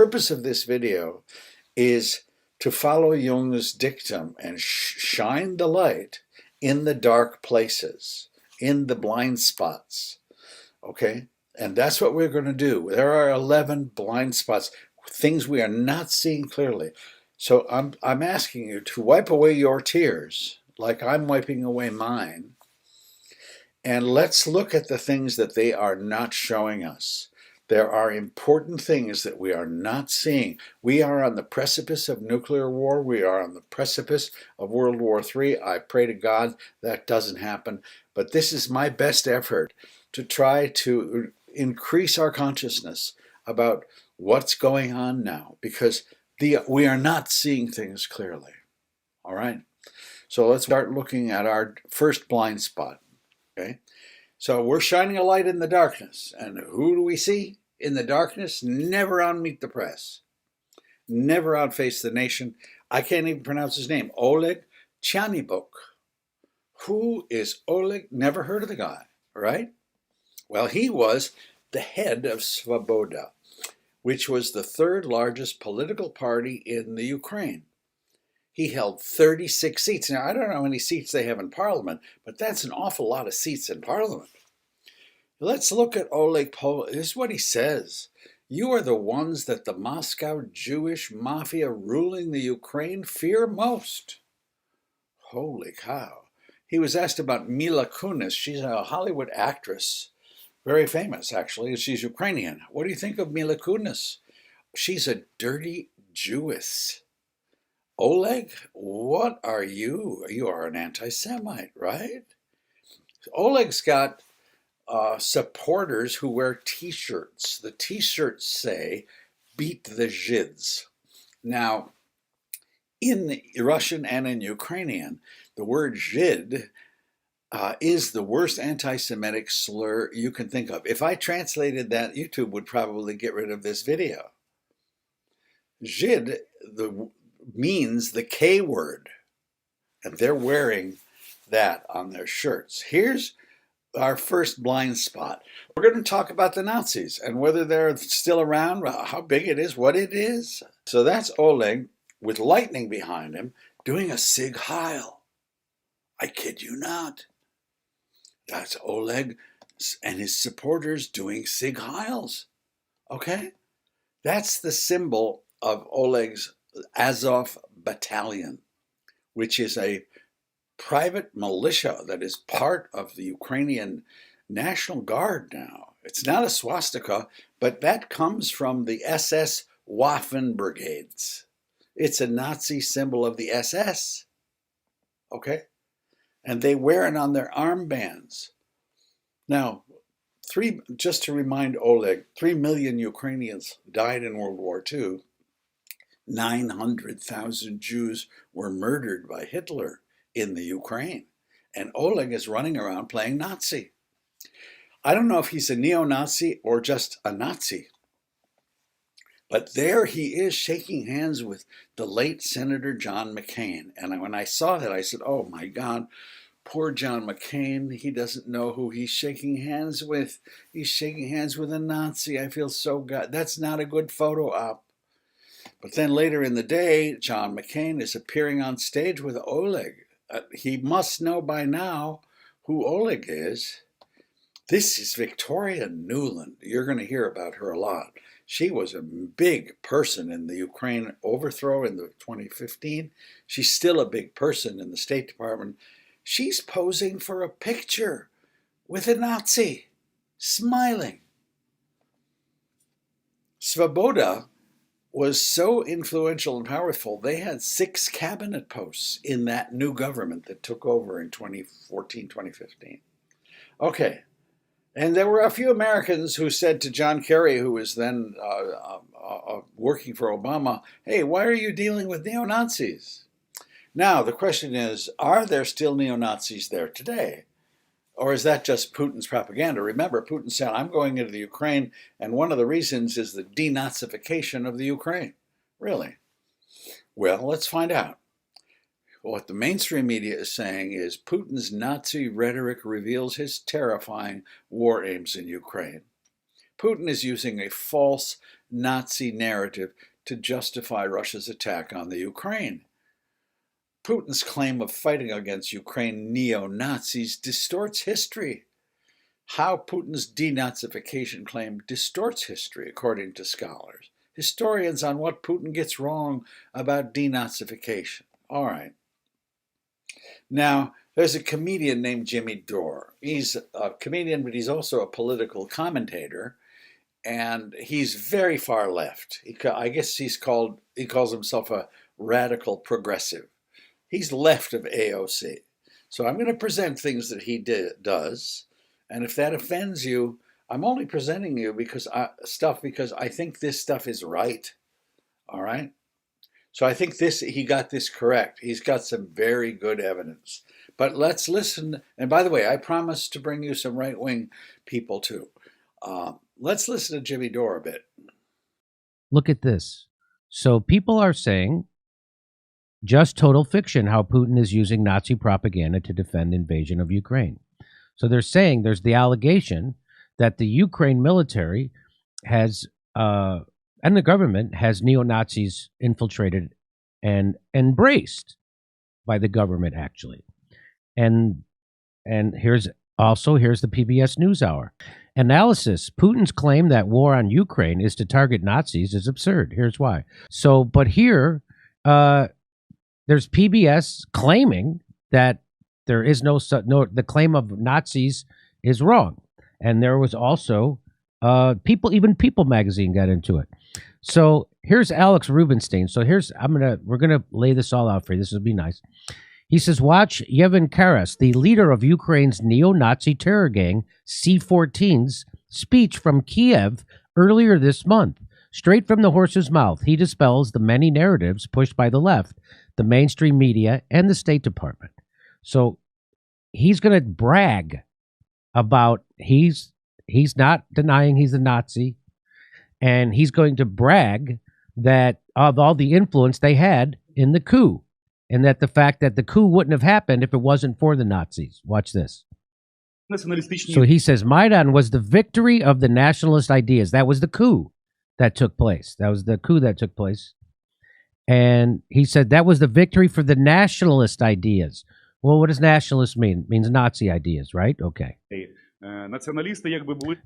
purpose of this video is to follow Jung's dictum and shine the light in the dark places, in the blind spots. Okay? And that's what we're going to do. There are 11 blind spots, things we are not seeing clearly. So I'm asking you to wipe away your tears like I'm wiping away mine. And let's look at the things that they are not showing us. There are important things that we are not seeing. We are on the precipice of nuclear war. We are on the precipice of World War III. I pray to God that doesn't happen. But this is my best effort to try to increase our consciousness about what's going on now, because we are not seeing things clearly. All right? So let's start looking at our first blind spot. Okay? So we're shining a light in the darkness. And who do we see in the darkness? Never on Meet the Press. Never on Face the Nation. I can't even pronounce his name. Oleg Tyanibok. Who is Oleg? Never heard of the guy, right? Well, he was the head of Svoboda, which was the third largest political party in the Ukraine. He held 36 seats. Now, I don't know how many seats they have in parliament, but that's an awful lot of seats in parliament. Let's look at Oleg Pol. This is what he says. You are the ones that the Moscow Jewish mafia ruling the Ukraine fear most. Holy cow. He was asked about Mila Kunis. She's a Hollywood actress. Very famous, actually. She's Ukrainian. What do you think of Mila Kunis? She's a dirty Jewess. Oleg, what are you? You are an anti-Semite, right? Oleg's got supporters who wear T-shirts. The T-shirts say, beat the Zhids. Now, in the Russian and in Ukrainian, the word Zhid is the worst anti-Semitic slur you can think of. If I translated that, YouTube would probably get rid of this video. Zhid means the K word, and they're wearing that on their shirts. Here's our first blind spot. We're going to talk about the Nazis and whether they're still around, how big it is, what it is. So that's Oleg with lightning behind him doing a Sig Heil. I kid you not. That's Oleg and his supporters doing Sig Heils. Okay? That's the symbol of Oleg's Azov Battalion, which is a private militia that is part of the Ukrainian National Guard now. It's not a swastika, but that comes from the SS Waffen Brigades. It's a Nazi symbol of the SS. Okay? And they wear it on their armbands. Now, just to remind Oleg, 3 million Ukrainians died in World War II. 900,000 Jews were murdered by Hitler in the Ukraine. And Oleg is running around playing Nazi. I don't know if he's a neo-Nazi or just a Nazi. But there he is shaking hands with the late Senator John McCain. And when I saw that, I said, oh my God, poor John McCain. He doesn't know who he's shaking hands with. He's shaking hands with a Nazi. I feel so good. That's not a good photo op. But then later in the day, John McCain is appearing on stage with Oleg. He must know by now who Oleg is. This is Victoria Nuland. You're going to hear about her a lot. She was a big person in the Ukraine overthrow in the 2015. She's still a big person in the State Department. She's posing for a picture with a Nazi, smiling. Svoboda was so influential and powerful, they had 6 cabinet posts in that new government that took over in 2014, 2015. Okay, and there were a few Americans who said to John Kerry, who was then working for Obama, hey, why are you dealing with neo-Nazis? Now, the question is, are there still neo-Nazis there today? Or is that just Putin's propaganda? Remember, Putin said, I'm going into the Ukraine, and one of the reasons is the denazification of the Ukraine. Really? Well, let's find out. What the mainstream media is saying is Putin's Nazi rhetoric reveals his terrifying war aims in Ukraine. Putin is using a false Nazi narrative to justify Russia's attack on the Ukraine. Putin's claim of fighting against Ukraine neo-Nazis distorts history. How Putin's denazification claim distorts history, according to scholars, historians, on what Putin gets wrong about denazification. All right. Now, there's a comedian named Jimmy Dore. He's a comedian, but he's also a political commentator, and he's very far left. I guess he calls himself a radical progressive. He's left of AOC. So I'm going to present things that he does, and if that offends you, I'm only presenting you because I think this stuff is right. All right? So I think he got this correct. He's got some very good evidence. But let's listen. And by the way, I promise to bring you some right-wing people too. Let's listen to Jimmy Dore a bit. Look at this. So people are saying just total fiction how Putin is using Nazi propaganda to defend invasion of Ukraine. So they're saying there's the allegation that the Ukraine military has and the government has neo-Nazis infiltrated and embraced by the government, actually. And here's the PBS NewsHour. Analysis: Putin's claim that war on Ukraine is to target Nazis is absurd. Here's why. So, but here, there's PBS claiming that there is the claim of Nazis is wrong. And there was also People magazine got into it. So here's Alex Rubinstein. So we're gonna lay this all out for you. This will be nice. He says, watch Yevhen Karas, the leader of Ukraine's neo-Nazi terror gang C-14's speech from Kiev earlier this month. Straight from the horse's mouth, he dispels the many narratives pushed by the left, the mainstream media, and the State Department. So he's going to brag about he's not denying he's a Nazi, and he's going to brag that of all the influence they had in the coup, and that the fact that the coup wouldn't have happened if it wasn't for the Nazis. Watch this. So he says Maidan was the victory of the nationalist ideas. That was the coup that took place. And he said that was the victory for the nationalist ideas. Well, what does nationalist mean? It means Nazi ideas, right? Okay.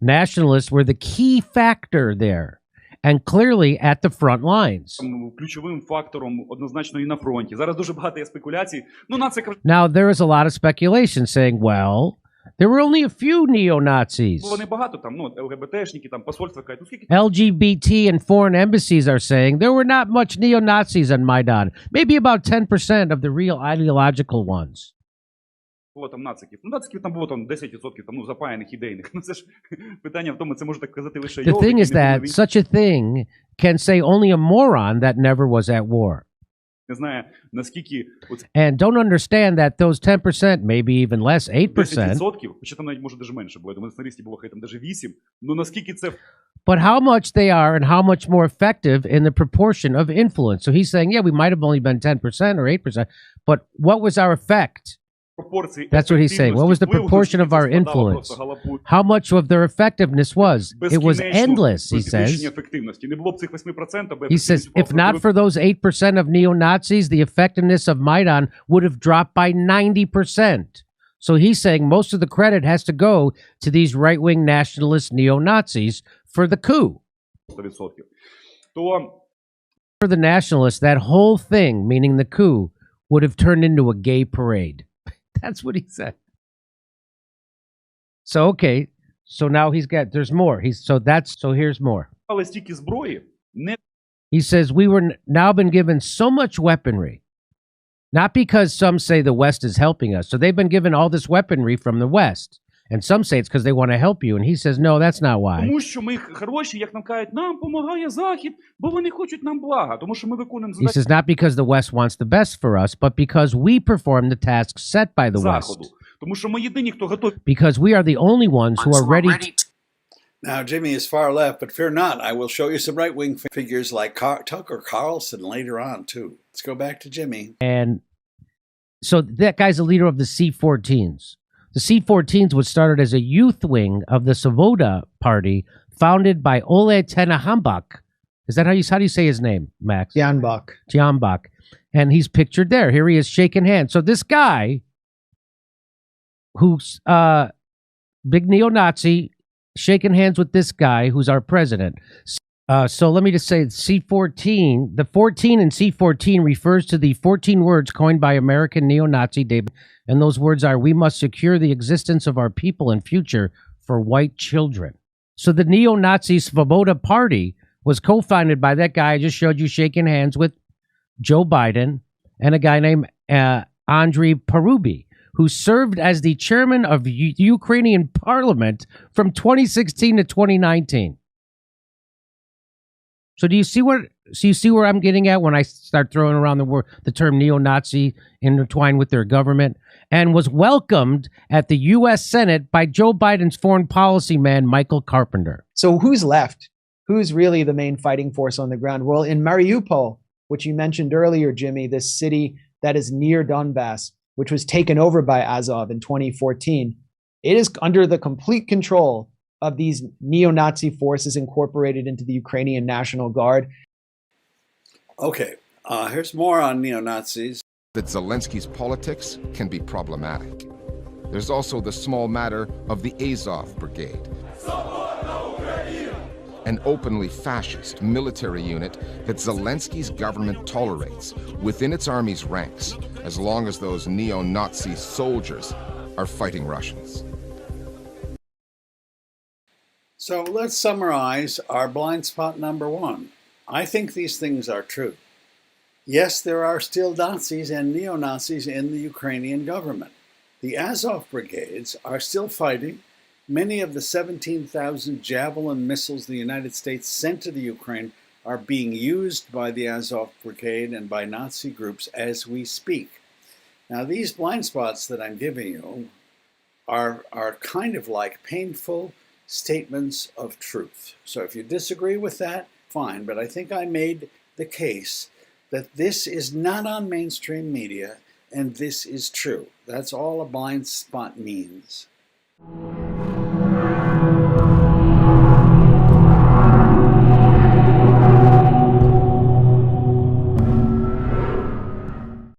Nationalists were the key factor there, and clearly at the front lines. Now, there is a lot of speculation saying, well, there were only a few neo-Nazis. LGBT and foreign embassies are saying there were not much neo-Nazis on Maidan. Maybe about 10% of the real ideological ones. The thing is that such a thing can say only a moron that never was at war. And don't understand that those 10%, maybe even less, 8%. But how much they are and how much more effective in the proportion of influence. So he's saying, yeah, we might have only been 10% or 8%, but what was our effect? That's what he's saying. What was the proportion of our influence? How much of their effectiveness was? It was endless, he says. He says, if not for those 8% of neo-Nazis, the effectiveness of Maidan would have dropped by 90%. So he's saying most of the credit has to go to these right-wing nationalist neo-Nazis for the coup. For the nationalists, that whole thing, meaning the coup, would have turned into a gay parade. That's what he said. So, okay. So now there's more. So here's more. He says, we were now been given so much weaponry, not because some say the West is helping us. So they've been given all this weaponry from the West. And some say it's because they want to help you. And he says, no, that's not why. He says, not because the West wants the best for us, but because we perform the tasks set by the West. Because we are the only ones who are ready. Now, Jimmy is far left, but fear not. I will show you some right-wing figures like Tucker Carlson later on, too. Let's go back to Jimmy. And so that guy's the leader of the C-14s. The C-14s was started as a youth wing of the Svoboda Party, founded by Ole Tenehambach, Is that how do you say his name, Max? Janbach. Janbach. And he's pictured there. Here he is shaking hands. So this guy, who's big neo-Nazi, shaking hands with this guy who's our president. So let me just say C14, the 14 in C14 refers to the 14 words coined by American neo-Nazi David. And those words are, we must secure the existence of our people and future for white children. So the neo-Nazi Svoboda Party was co-founded by that guy I just showed you shaking hands with, Joe Biden, and a guy named Andrei Parubi, who served as the chairman of Ukrainian parliament from 2016 to 2019. So do you see where I'm getting at when I start throwing around the term neo-Nazi intertwined with their government, and was welcomed at the U.S. Senate by Joe Biden's foreign policy man, Michael Carpenter. So who's left? Who's really the main fighting force on the ground? Well, in Mariupol, which you mentioned earlier, Jimmy, this city that is near Donbass, which was taken over by Azov in 2014, it is under the complete control of these neo-Nazi forces incorporated into the Ukrainian National Guard. Okay, here's more on neo-Nazis. That Zelensky's politics can be problematic. There's also the small matter of the Azov Brigade, an openly fascist military unit that Zelensky's government tolerates within its army's ranks, as long as those neo-Nazi soldiers are fighting Russians. So let's summarize our blind spot number one. I think these things are true. Yes, there are still Nazis and neo-Nazis in the Ukrainian government. The Azov brigades are still fighting. Many of the 17,000 Javelin missiles the United States sent to the Ukraine are being used by the Azov brigade and by Nazi groups as we speak. Now, these blind spots that I'm giving you are kind of like painful statements of truth. So if you disagree with that, fine, but I think I made the case that this is not on mainstream media and this is true. That's all a blind spot means.